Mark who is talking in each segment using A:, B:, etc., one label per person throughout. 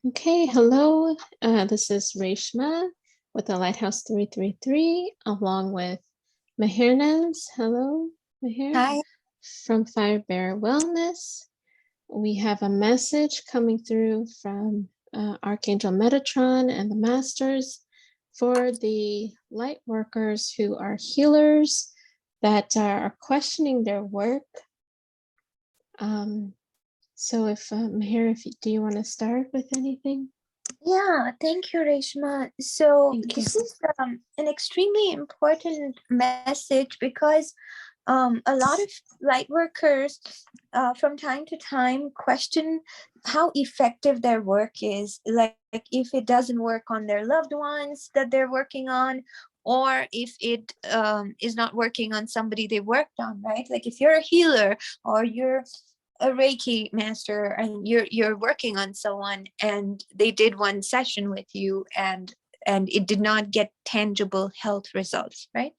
A: Okay, hello. This is Reshma with the Lighthouse 333, along with Mehernez. Hello, Meher.
B: Hi.
A: From Fire Bear Wellness. We have a message coming through from Archangel Metatron and the Masters for the light workers who are healers that are questioning their work. So if Meher, do you want to start with anything?
B: Yeah, thank you, Reshma. So this is an extremely important message because a lot of light workers from time to time question how effective their work is, like if it doesn't work on their loved ones that they're working on, or if it is not working on somebody they worked on, right? Like if you're a healer or you're a Reiki master and you're working on someone and they did one session with you and it did not get tangible health results, right?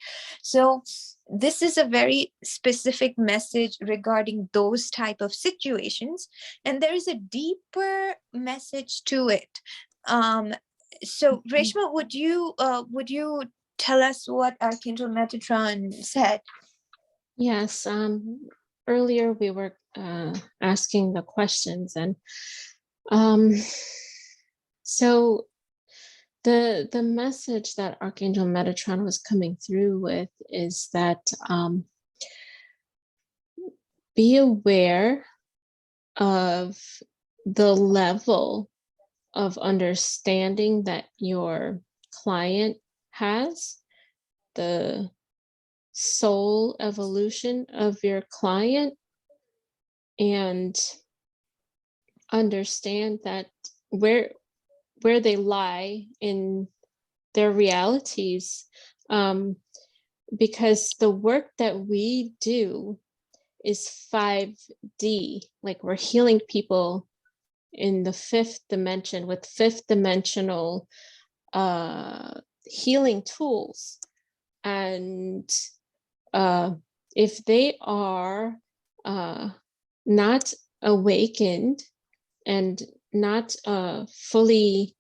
B: So this is a very specific message regarding those type of situations, and there is a deeper message to it. So Reshma, would you tell us what Archangel Metatron said?
A: Yes, earlier we were asking the questions, and so the message that Archangel Metatron was coming through with is that be aware of the level of understanding that your client has, the soul evolution of your client, and understand that where they lie in their realities, because the work that we do is 5D, like we're healing people in the 5th dimension with 5th dimensional healing tools. And if they are not awakened and not fully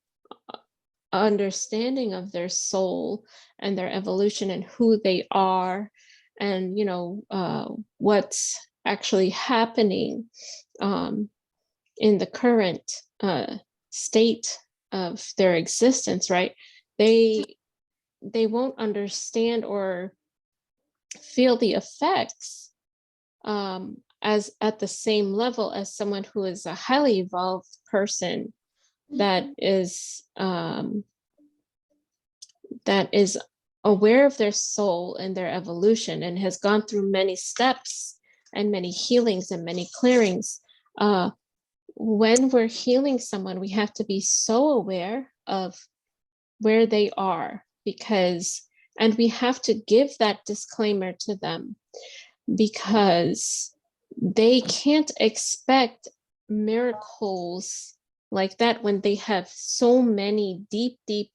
A: understanding of their soul and their evolution and who they are, and what's actually happening in the current state of their existence, right? They won't understand or feel the effects as at the same level as someone who is a highly evolved person that is aware of their soul and their evolution and has gone through many steps and many healings and many clearings. When we're healing someone, we have to be so aware of where they are, and we have to give that disclaimer to them, because they can't expect miracles like that when they have so many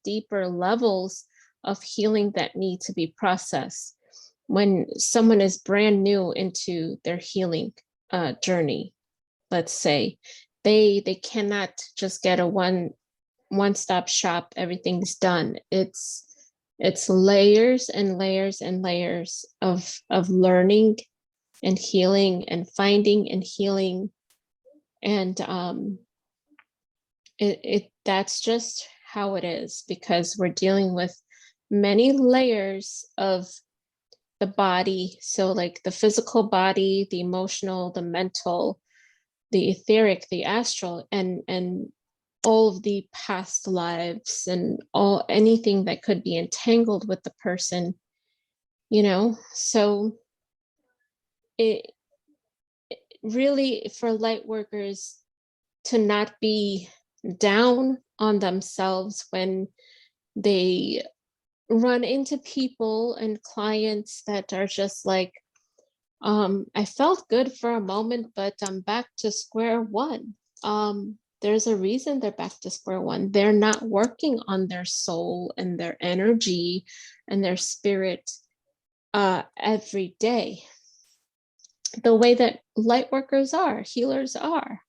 A: deeper levels of healing that need to be processed. When someone is brand new into their healing journey, let's say, they cannot just get a one-stop shop, everything's done. It's layers and layers and layers of learning and healing and finding and healing. And that's just how it is, because we're dealing with many layers of the body. So like the physical body, the emotional, the mental, the etheric, the astral, and all of the past lives and anything that could be entangled with the person, so it really, for light workers to not be down on themselves when they run into people and clients that are just like, I felt good for a moment, but I'm back to square one. There's a reason they're back to square one. They're not working on their soul and their energy and their spirit every day. the way that light workers are, healers are.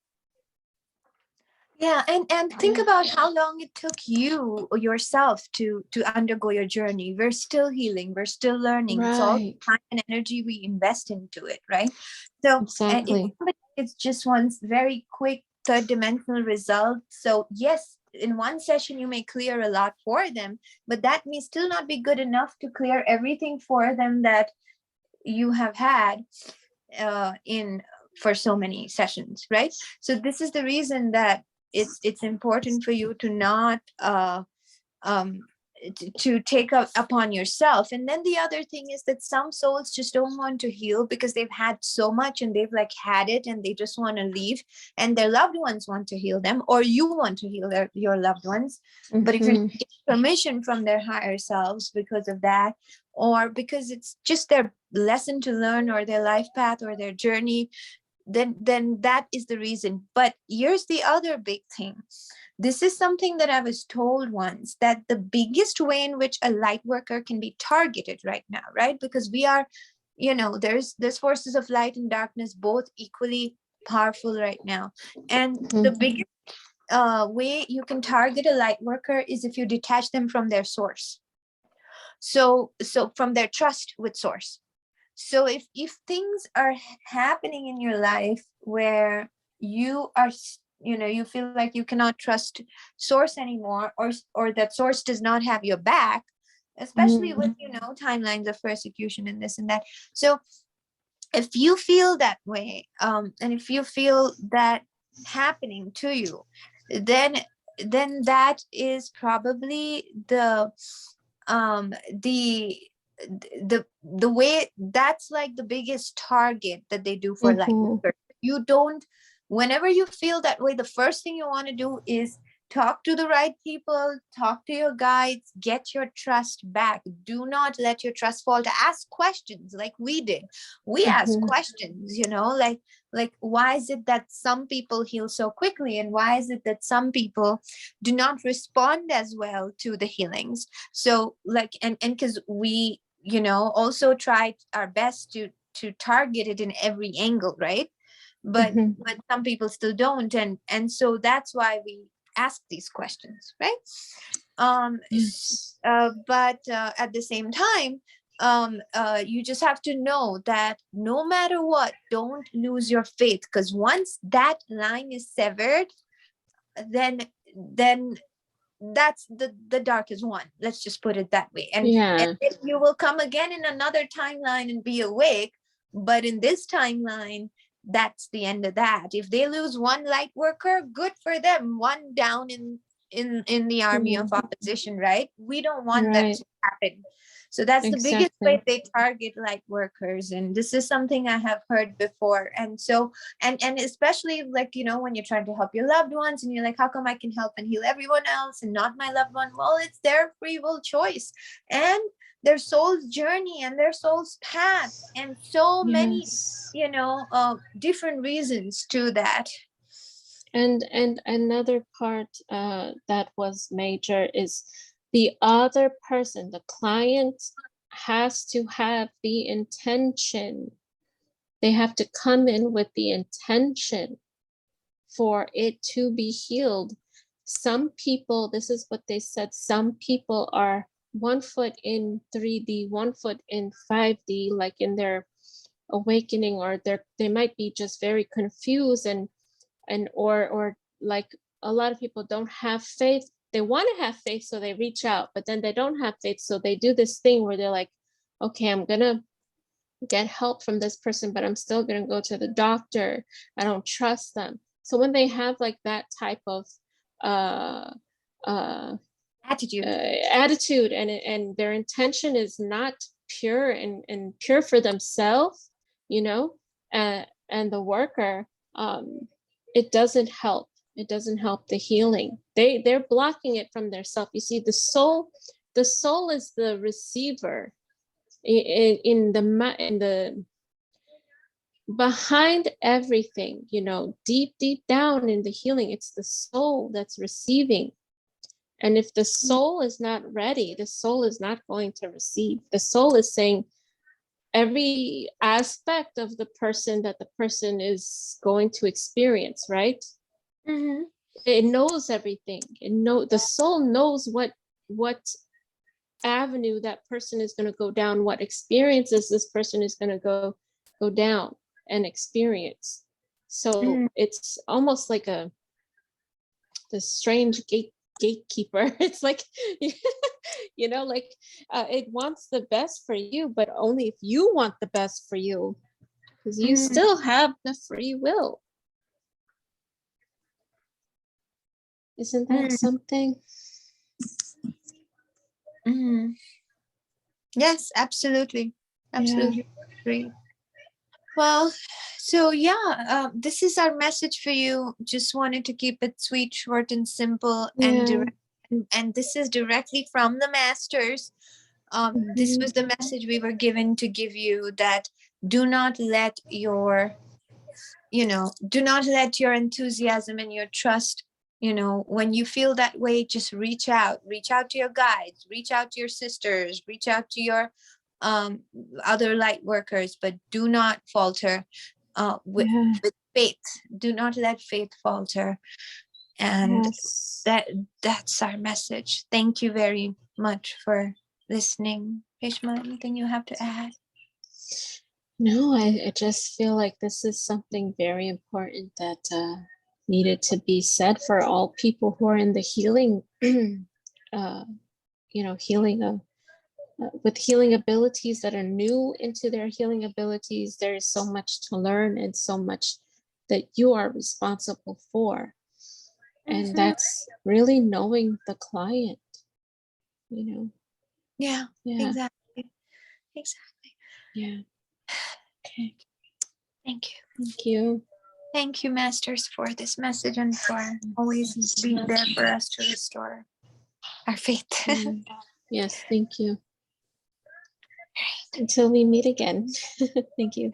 B: Yeah, and think about how long it took you or yourself to undergo your journey. We're still healing, we're still learning. It's all
A: Right.
B: time and energy we invest into it, right? So
A: Exactly.
B: it's just one very quick third dimensional result. So yes, in one session you may clear a lot for them, but that may still not be good enough to clear everything for them that you have had in for so many sessions, right? So this is the reason that it's important for you to not um to take up upon yourself. And then the other thing is that some souls just don't want to heal because they've had so much and they've like had it and they just want to leave, and their loved ones want to heal them, or you want to heal your loved ones. But if you're not getting permission from their higher selves because of that, or because it's just their lesson to learn or their life path or their journey, then that is the reason. But here's the other big thing. This is something that I was told once, that the biggest way in which a light worker can be targeted right now, right? Because we are, there's forces of light and darkness both equally powerful right now. And the biggest way you can target a light worker is if you detach them from their source. So from their trust with source. So if things are happening in your life where you are, you feel like you cannot trust source anymore, or that source does not have your back, especially with timelines of persecution and this and that. So if you feel that way, and if you feel that happening to you, then that is probably the way, that's like the biggest target that they do for light workers. You don't, whenever you feel that way, the first thing you want to do is talk to the right people, talk to your guides, get your trust back. Do not let your trust fall. To ask questions like we did. We ask questions, like why is it that some people heal so quickly, and why is it that some people do not respond as well to the healings? So like, and because we also tried our best to target it in every angle, right? But some people still don't, and so that's why we ask these questions, right?
A: Yes.
B: But at the same time, you just have to know that no matter what, don't lose your faith, because once that line is severed, then that's the darkest one. Let's just put it that way. And if you will come again in another timeline and be awake, but in this timeline, that's the end of that. If they lose one light worker, good for them. One down in the army of opposition, right? We don't want that to happen. So that's the biggest way they target light workers. And this is something I have heard before. And so, and especially like, when you're trying to help your loved ones and you're like, how come I can help and heal everyone else and not my loved one? Well, it's their free will choice and their soul's journey and their soul's path, and so many, different reasons to that.
A: And another part that was major is the other person, the client, has to have the intention. They have to come in with the intention for it to be healed. Some people, this is what they said, some people are 1 foot in 3D, 1 foot in 5D, like in their awakening, or they might be just very confused and or like a lot of people don't have faith. They want to have faith, so they reach out, but then they don't have faith, so they do this thing where they're like, okay, I'm gonna get help from this person, but I'm still gonna go to the doctor. I don't trust them. So when they have like that type of attitude and their intention is not pure and pure for themselves, and the worker, it doesn't help. It doesn't help the healing. They're blocking it from their self. You see, the soul is the receiver. In the behind everything, deep down in the healing, it's the soul that's receiving. And if the soul is not ready, the soul is not going to receive. The soul is saying, every aspect of the person that the person is going to experience, right?
B: Mm-hmm.
A: It knows everything. The soul knows what avenue that person is going to go down, what experiences this person is going to go down and experience. So it's almost like the strange gatekeeper. It's like like it wants the best for you, but only if you want the best for you, because you still have the free will. Isn't that something?
B: Yes, absolutely. Absolutely agree. Well, so yeah, this is our message for you. Just wanted to keep it sweet, short, and simple, and direct. And this is directly from the masters. This was the message we were given to give you, that do not let your enthusiasm and your trust, when you feel that way, just reach out to your guides, reach out to your sisters, reach out to your other light workers, but do not falter with faith. Do not let faith falter. And that's our message. Thank you very much for listening. Reshma, anything you have to add?
A: No, I just feel like this is something very important that needed to be said for all people who are in the healing, healing of with healing abilities, that are new into their healing abilities. There is so much to learn and so much that you are responsible for. And that's really knowing the client,
B: Yeah, exactly.
A: Yeah. Okay.
B: Thank you.
A: Thank you.
B: Thank you, masters, for this message and for always being there for us to restore our faith.
A: Yes, thank you. Until we meet again. Thank you.